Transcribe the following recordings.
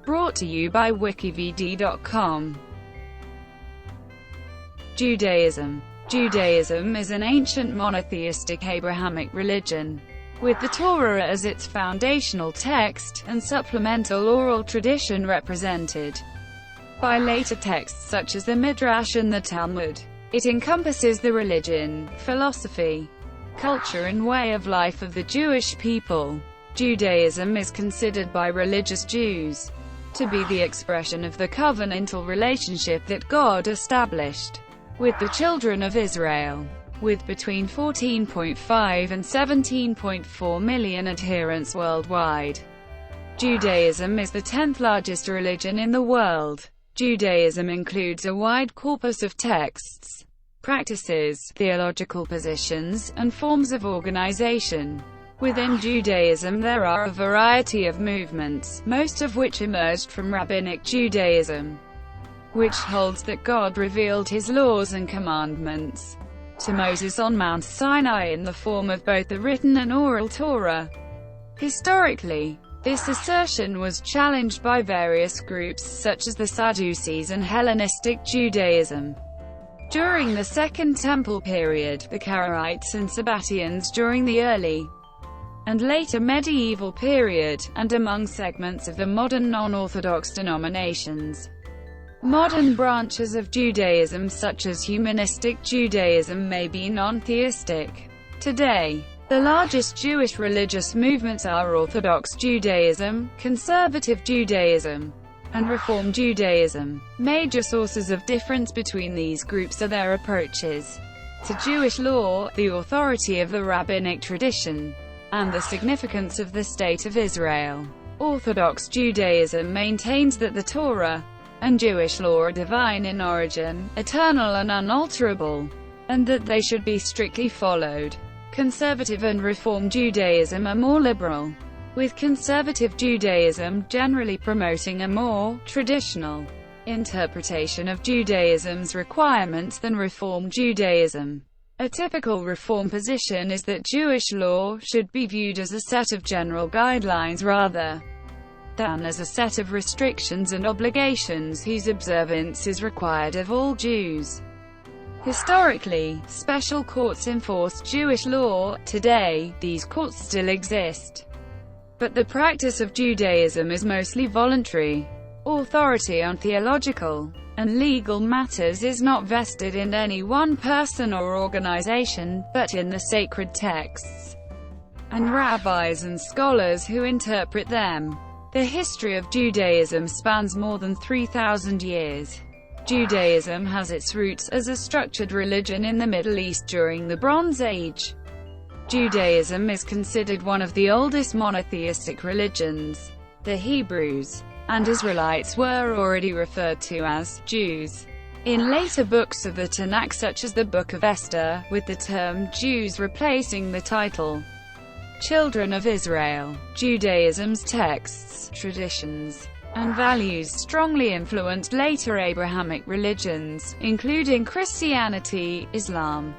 Brought to you by WikiVidi.com. Judaism. Judaism is an ancient monotheistic Abrahamic religion, with the Torah as its foundational text, and supplemental oral tradition represented by later texts such as the Midrash and the Talmud. It encompasses the religion, philosophy, culture and way of life of the Jewish people. Judaism is considered by religious Jews to be the expression of the covenantal relationship that God established with the children of Israel. With between 14.5 and 17.4 million adherents worldwide, Judaism is the 10th largest religion in the world. Judaism includes a wide corpus of texts, practices, theological positions, and forms of organization. Within Judaism there are a variety of movements, most of which emerged from Rabbinic Judaism, which holds that God revealed his laws and commandments to Moses on Mount Sinai in the form of both the written and oral Torah. Historically, this assertion was challenged by various groups such as the Sadducees and Hellenistic Judaism during the Second Temple period, the Karaites and Sabbatians during the early and later medieval period, and among segments of the modern non-Orthodox denominations. Modern branches of Judaism such as humanistic Judaism may be non-theistic. Today, the largest Jewish religious movements are Orthodox Judaism, Conservative Judaism, and Reform Judaism. Major sources of difference between these groups are their approaches to Jewish law, the authority of the rabbinic tradition, and the significance of the State of Israel. Orthodox Judaism maintains that the Torah and Jewish law are divine in origin, eternal and unalterable, and that they should be strictly followed. Conservative and Reform Judaism are more liberal, with Conservative Judaism generally promoting a more traditional interpretation of Judaism's requirements than Reform Judaism. A typical Reform position is that Jewish law should be viewed as a set of general guidelines rather than as a set of restrictions and obligations whose observance is required of all Jews. Historically, special courts enforced Jewish law. Today, these courts still exist, but the practice of Judaism is mostly voluntary. Authority on theological and legal matters is not vested in any one person or organization, but in the sacred texts and rabbis and scholars who interpret them. The history of Judaism spans more than 3,000 years. Judaism has its roots as a structured religion in the Middle East during the Bronze Age. Judaism is considered one of the oldest monotheistic religions. The Hebrews and Israelites were already referred to as Jews in later books of the Tanakh such as the Book of Esther, with the term Jews replacing the title Children of Israel. Judaism's texts, traditions, and values strongly influenced later Abrahamic religions, including Christianity, Islam,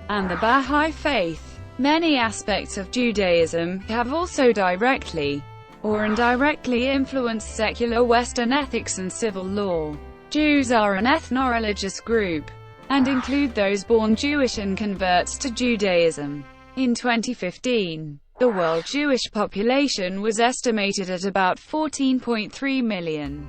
and the Bahá'í Faith. Many aspects of Judaism have also directly or indirectly influenced secular Western ethics and civil law. Jews are an ethno-religious group, and include those born Jewish and converts to Judaism. In 2015, the world Jewish population was estimated at about 14.3 million,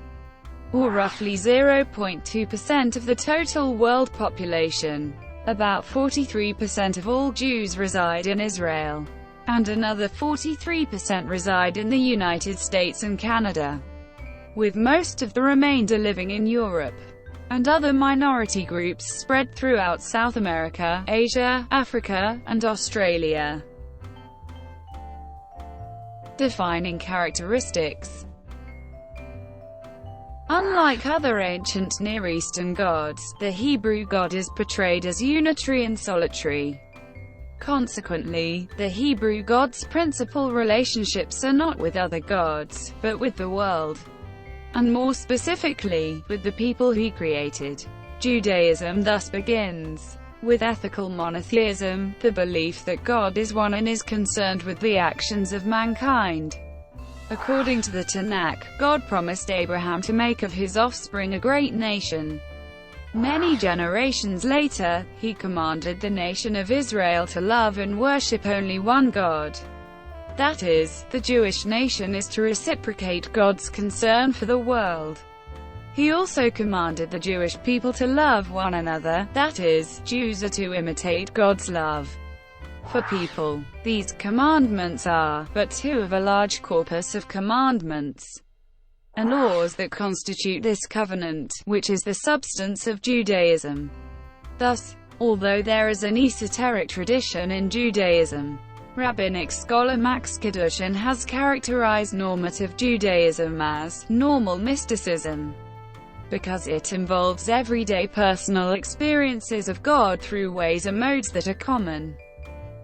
or roughly 0.2% of the total world population. About 43% of all Jews reside in Israel, and another 43% reside in the United States and Canada, with most of the remainder living in Europe, and other minority groups spread throughout South America, Asia, Africa, and Australia. Defining characteristics. Unlike other ancient Near Eastern gods, the Hebrew God is portrayed as unitary and solitary. Consequently, the Hebrew God's principal relationships are not with other gods, but with the world, and more specifically, with the people he created. Judaism thus begins with ethical monotheism, the belief that God is one and is concerned with the actions of mankind. According to the Tanakh, God promised Abraham to make of his offspring a great nation. Many generations later, he commanded the nation of Israel to love and worship only one God. That is, the Jewish nation is to reciprocate God's concern for the world. He also commanded the Jewish people to love one another, that is, Jews are to imitate God's love for people. These commandments are but two of a large corpus of commandments and laws that constitute this covenant, which is the substance of Judaism. Thus, although there is an esoteric tradition in Judaism, Rabbinic scholar Max Kedushin has characterized normative Judaism as normal mysticism, because it involves everyday personal experiences of God through ways and modes that are common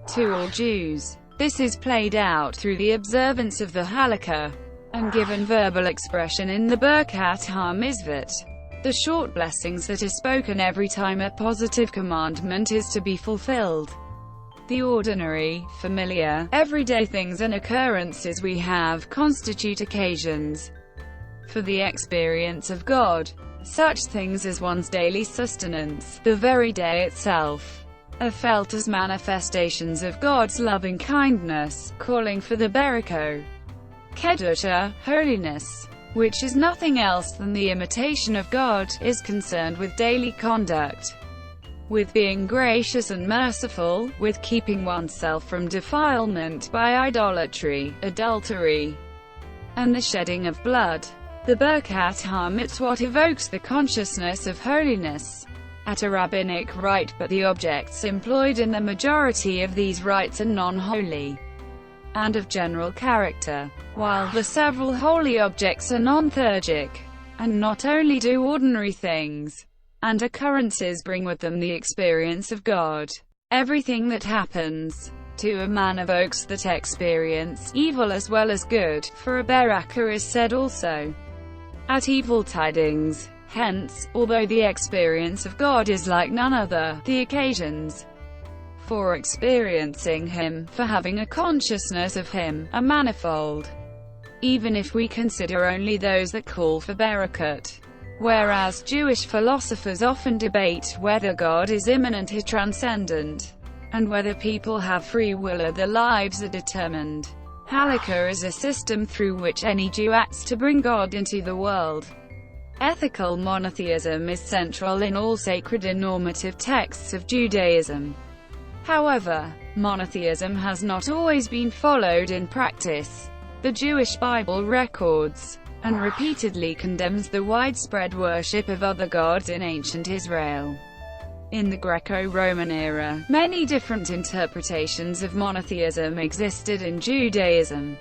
to all Jews. This is played out through the observance of the Halakha, and given verbal expression in the Birkat HaMizvot, the short blessings that are spoken every time a positive commandment is to be fulfilled. The ordinary, familiar, everyday things and occurrences we have constitute occasions for the experience of God. Such things as one's daily sustenance, the very day itself, are felt as manifestations of God's loving kindness, calling for the Beriko, Kedusha, holiness, which is nothing else than the imitation of God, is concerned with daily conduct, with being gracious and merciful, with keeping oneself from defilement by idolatry, adultery, and the shedding of blood. The Birkat HaMitzvot evokes the consciousness of holiness at a rabbinic rite, but the objects employed in the majority of these rites are non-holy and of general character, while the several holy objects are non-theurgic, and not only do ordinary things and occurrences bring with them the experience of God. Everything that happens to a man evokes that experience, evil as well as good, for a beraka is said also at evil tidings. Hence, although the experience of God is like none other, the occasions for experiencing Him, for having a consciousness of Him, are manifold, even if we consider only those that call for berakat. Whereas Jewish philosophers often debate whether God is immanent or transcendent, and whether people have free will or their lives are determined. Halakha is a system through which any Jew acts to bring God into the world. Ethical monotheism is central in all sacred and normative texts of Judaism. However, monotheism has not always been followed in practice. The Jewish Bible records and repeatedly condemns the widespread worship of other gods in ancient Israel. In the Greco-Roman era, many different interpretations of monotheism existed in Judaism,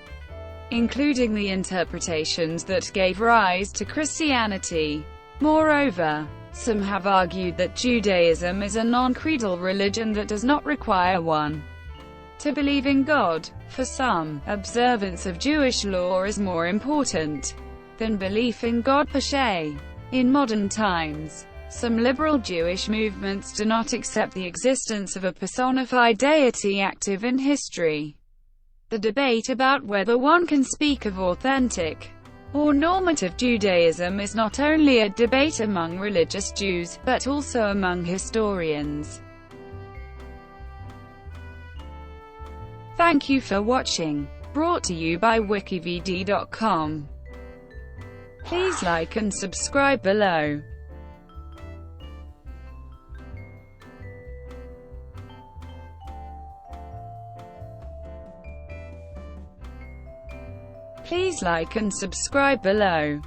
including the interpretations that gave rise to Christianity. Moreover, some have argued that Judaism is a non-creedal religion that does not require one to believe in God. For some, observance of Jewish law is more important than belief in God per se. In modern times, some liberal Jewish movements do not accept the existence of a personified deity active in history. The debate about whether one can speak of authentic or normative Judaism is not only a debate among religious Jews, but also among historians. Thank you for watching. Brought to you by WikiVidi.com. Please like and subscribe below. Please like and subscribe below.